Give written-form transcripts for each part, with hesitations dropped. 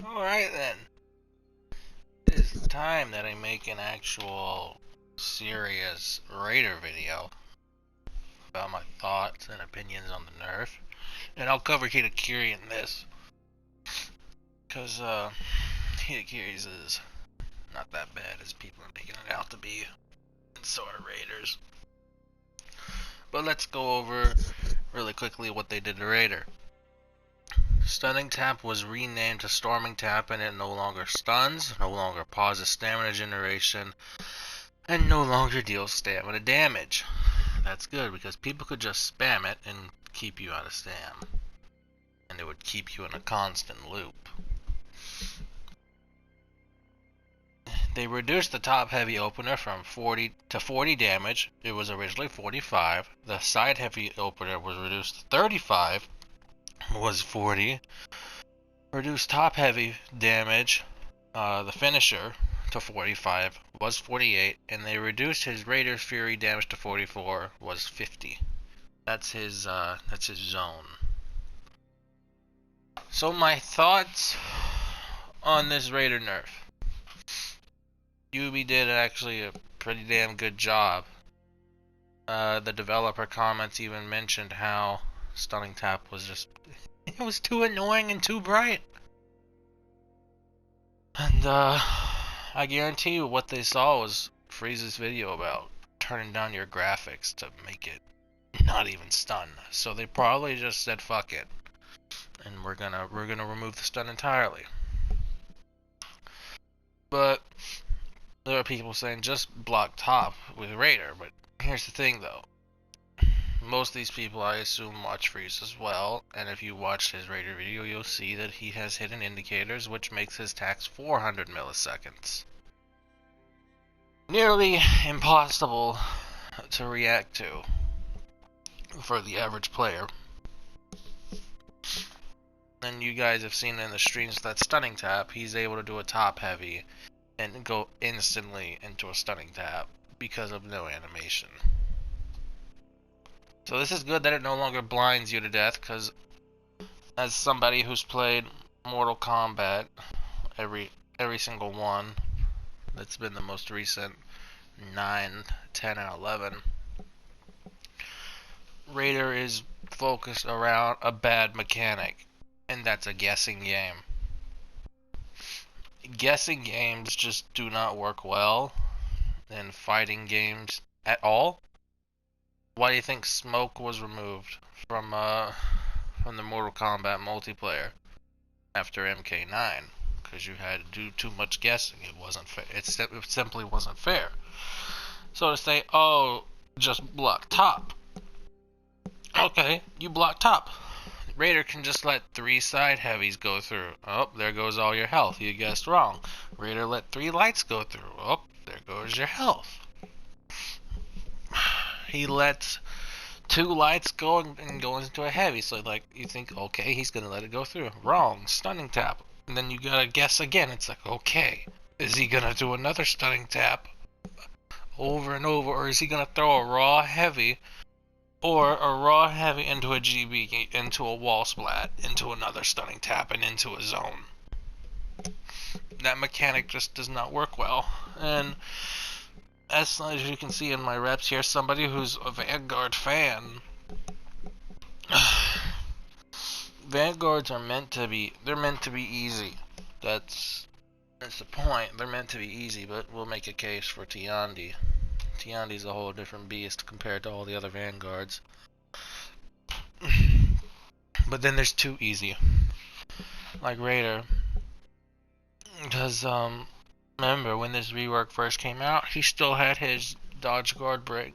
Alright then. It's time that I make an actual serious Raider video about my thoughts and opinions on the nerf. And I'll cover Hitokiri in this. Because, Hitokiri's is not that bad as people are making it out to be. And so are Raiders. But let's go over really quickly what they did to Raider. Stunning Tap was renamed to Storming Tap, and it no longer stuns, no longer pauses stamina generation, and no longer deals stamina damage. That's good because people could just spam it and keep you out of stam, and it would keep you in a constant loop. They reduced the top heavy opener from 40 to 40 damage. It was originally 45. The side heavy opener was reduced to 35. Was 40. Reduced top heavy damage, the finisher, to 45, was 48, and they reduced his Raider's Fury damage to 44, was 50. That's his zone. So my thoughts on this Raider nerf. Yubi did actually a pretty damn good job. The developer comments even mentioned how Stunning Tap was just, it was too annoying and too bright. And I guarantee you what they saw was Freeze's video about turning down your graphics to make it not even stun. So they probably just said fuck it, and we're gonna remove the stun entirely. But there are people saying just block top with Raider. But here's the thing though. Most of these people, I assume, watch Freeze as well, and if you watch his Raider video, you'll see that he has hidden indicators, which makes his tax 400 milliseconds. Nearly impossible to react to for the average player. And you guys have seen in the streams that Stunning Tap, he's able to do a top heavy and go instantly into a Stunning Tap because of no animation. So this is good that it no longer blinds you to death, because as somebody who's played Mortal Kombat, every single one, that's been the most recent, 9, 10, and 11, Raider is focused around a bad mechanic, and that's a guessing game. Guessing games just do not work well in fighting games at all. Why do you think smoke was removed from the Mortal Kombat multiplayer after MK9? Because you had to do too much guessing. It wasn't fair. It simply wasn't fair. So to say, oh, just block top. Okay, you block top. Raider can just let 3 side heavies go through. Oh, there goes all your health. You guessed wrong. Raider let 3 lights go through. Oh, there goes your health. He lets 2 lights go and goes into a heavy. So like you think, okay, he's gonna let it go through. Wrong. Stunning tap. And then you gotta guess again. It's like, okay, is he gonna do another stunning tap over and over, or is he gonna throw a raw heavy, or a raw heavy into a GB, into a wall splat, into another stunning tap, and into a zone? That mechanic just does not work well. And as you can see in my reps here, somebody who's a Vanguard fan, Vanguards are meant to be easy. That's the point. They're meant to be easy, but we'll make a case for Tiandi. Tiandi's a whole different beast compared to all the other Vanguards. But then there's too easy, like Raider. Because remember when this rework first came out, he still had his dodge guard break,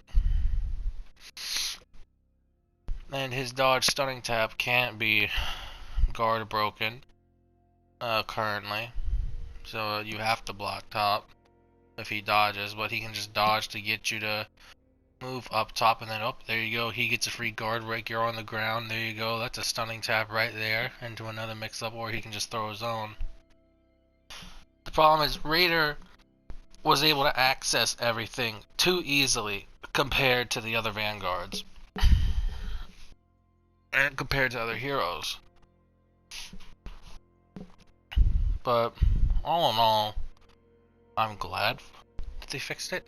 and his dodge stunning tap can't be guard broken currently. So you have to block top if he dodges, but he can just dodge to get you to move up top, and then up there you go, he gets a free guard break, you're on the ground, there you go, that's a stunning tap right there into another mix up, or he can just throw his own. The problem is Raider was able to access everything too easily compared to the other Vanguards and compared to other heroes. But all in all, I'm glad that they fixed it.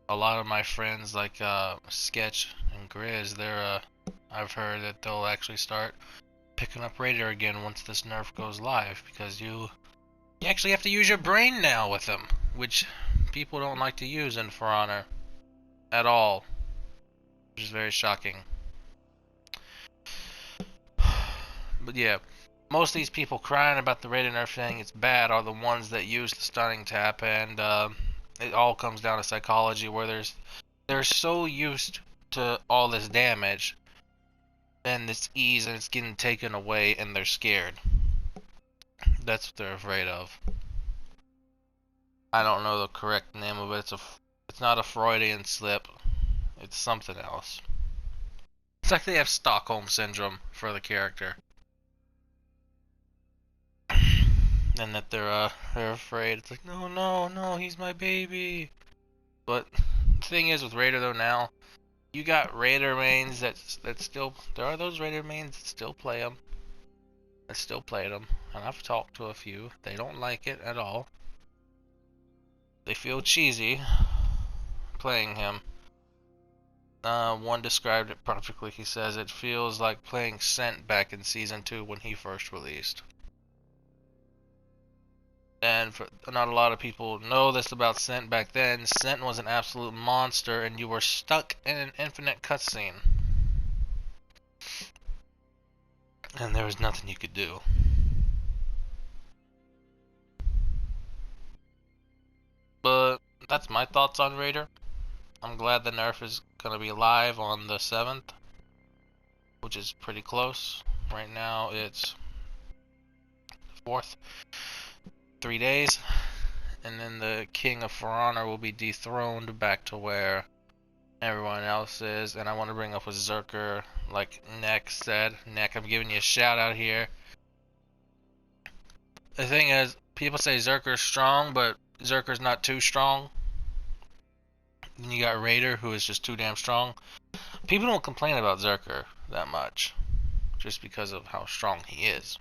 A lot of my friends like Sketch and Grizz, I've heard that they'll actually start picking up Raider again once this nerf goes live, because you actually have to use your brain now with them, which people don't like to use in For Honor at all, which is very shocking. But yeah, most of these people crying about the Raider nerf saying it's bad are the ones that use the stunning tap, and it all comes down to psychology, where they're so used to all this damage and this ease, and it's getting taken away, and they're scared. That's what they're afraid of. I don't know the correct name of it. It's not a Freudian slip. It's something else. It's like they have Stockholm syndrome for the character, and that they're afraid. It's like, no, he's my baby. But the thing is with Raider though, now you got Raider mains that still, there are those Raider mains that still play them. That still play them, and I've talked to a few. They don't like it at all. They feel cheesy playing him. One described it perfectly. He says it feels like playing Scent back in Season 2 when he first released. And not a lot of people know this about Scent back then. Scent was an absolute monster, and you were stuck in an infinite cutscene. And there was nothing you could do. But that's my thoughts on Raider. I'm glad the nerf is going to be live on the 7th, which is pretty close. Right now it's the 4th. 3 days. And then the King of For Honor will be dethroned back to where everyone else is. And I want to bring up with Zerker, like Neck said. Neck, I'm giving you a shout out here. The thing is, people say Zerker's strong, but Zerker's not too strong. Then you got Raider, who is just too damn strong. People don't complain about Zerker that much, just because of how strong he is.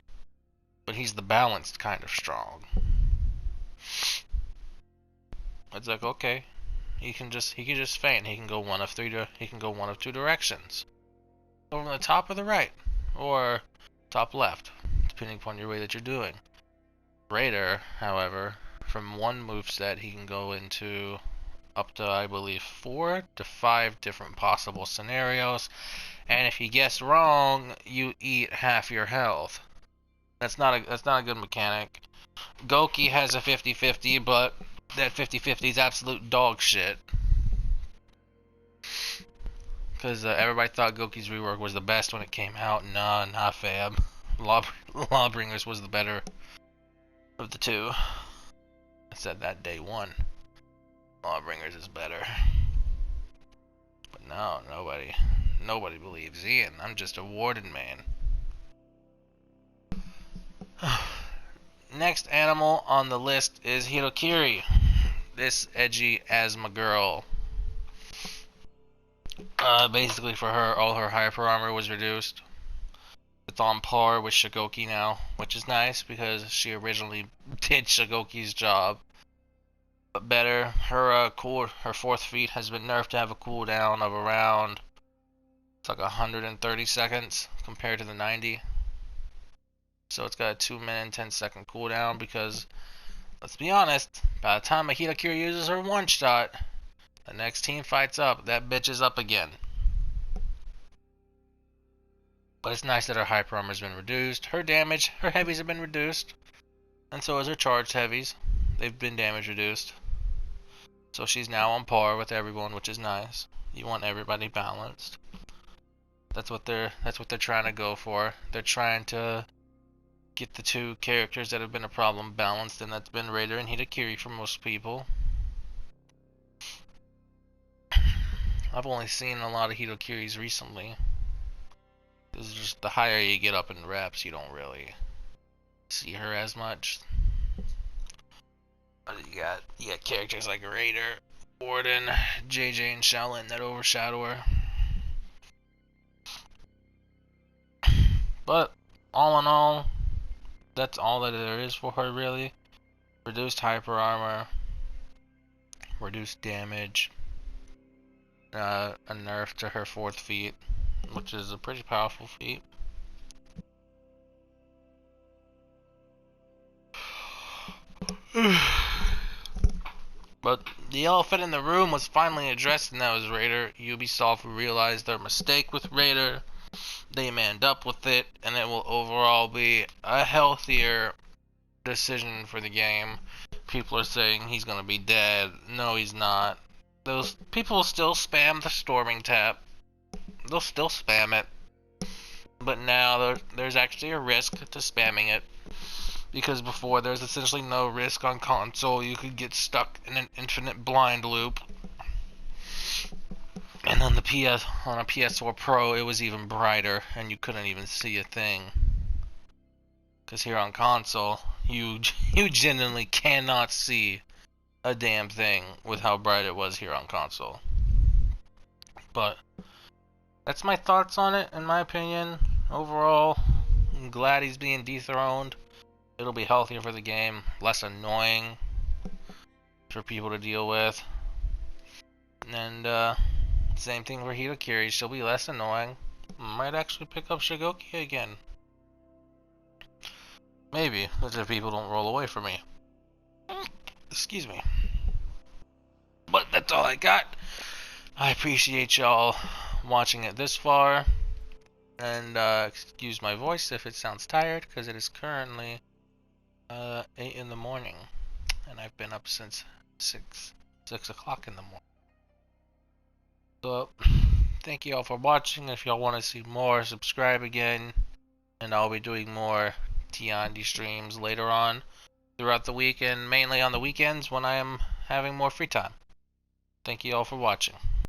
But he's the balanced kind of strong. It's like, okay, he can just feint. He can go one of two directions. Over the top or the right, or top left, depending upon your way that you're doing. Raider, however, from one moveset, he can go into up to, I believe, 4 to 5 different possible scenarios, and if you guess wrong, you eat half your health. That's not a good mechanic. Goki has a 50-50, but that 50-50 is absolute dog shit. Because everybody thought Goki's rework was the best when it came out. Nah, fam. Lawbringers was the better of the two. I said that day one. Lawbringers is better. But no, nobody believes Ian. I'm just a warden man. Next animal on the list is Hitokiri. This edgy asthma girl. Basically for her, all her hyper armor was reduced. It's on par with Shigoki now, which is nice because she originally did Shigoki's job. But better, her fourth feat has been nerfed to have a cooldown of around, it's like 130 seconds compared to the 90. So it's got a 2 minute and 10 second cooldown because, let's be honest, by the time a Hitokiri uses her one shot, the next team fights up, that bitch is up again. But it's nice that her hyper armor has been reduced, her damage, her heavies have been reduced, and so is her charged heavies. They've been damage reduced. So she's now on par with everyone, which is nice. You want everybody balanced. That's what they're trying to go for. They're trying to get the two characters that have been a problem balanced, and that's been Raider and Hitokiri for most people. I've only seen a lot of Hitokiris recently. It's just the higher you get up in reps, you don't really see her as much. You got characters like Raider, Warden, JJ, and Shaolin that overshadow her. But all in all, that's all that there is for her, really. Reduced hyper armor, reduced damage, a nerf to her 4th feat, which is a pretty powerful feat. But the elephant in the room was finally addressed, and that was Raider. Ubisoft realized their mistake with Raider. They manned up with it, and it will overall be a healthier decision for the game. People are saying he's gonna be dead. No, he's not. Those people still spam the storming tap. They'll still spam it. But now there's actually a risk to spamming it. Because before there's essentially no risk on console. You could get stuck in an infinite blind loop. And on on a PS4 Pro, it was even brighter, and you couldn't even see a thing. Because here on console, you genuinely cannot see a damn thing with how bright it was here on console. But that's my thoughts on it, in my opinion. Overall, I'm glad he's being dethroned. It'll be healthier for the game, less annoying for people to deal with. And same thing for Hitokiri, she'll be less annoying. Might actually pick up Shigoki again. Maybe, if people don't roll away from me. Excuse me. But that's all I got. I appreciate y'all watching it this far. And excuse my voice if it sounds tired, because it is currently 8 in the morning. And I've been up since 6 o'clock in the morning. So, thank you all for watching. If y'all want to see more, subscribe again. And I'll be doing more Tiandi streams later on throughout the week, and mainly on the weekends when I am having more free time. Thank you all for watching.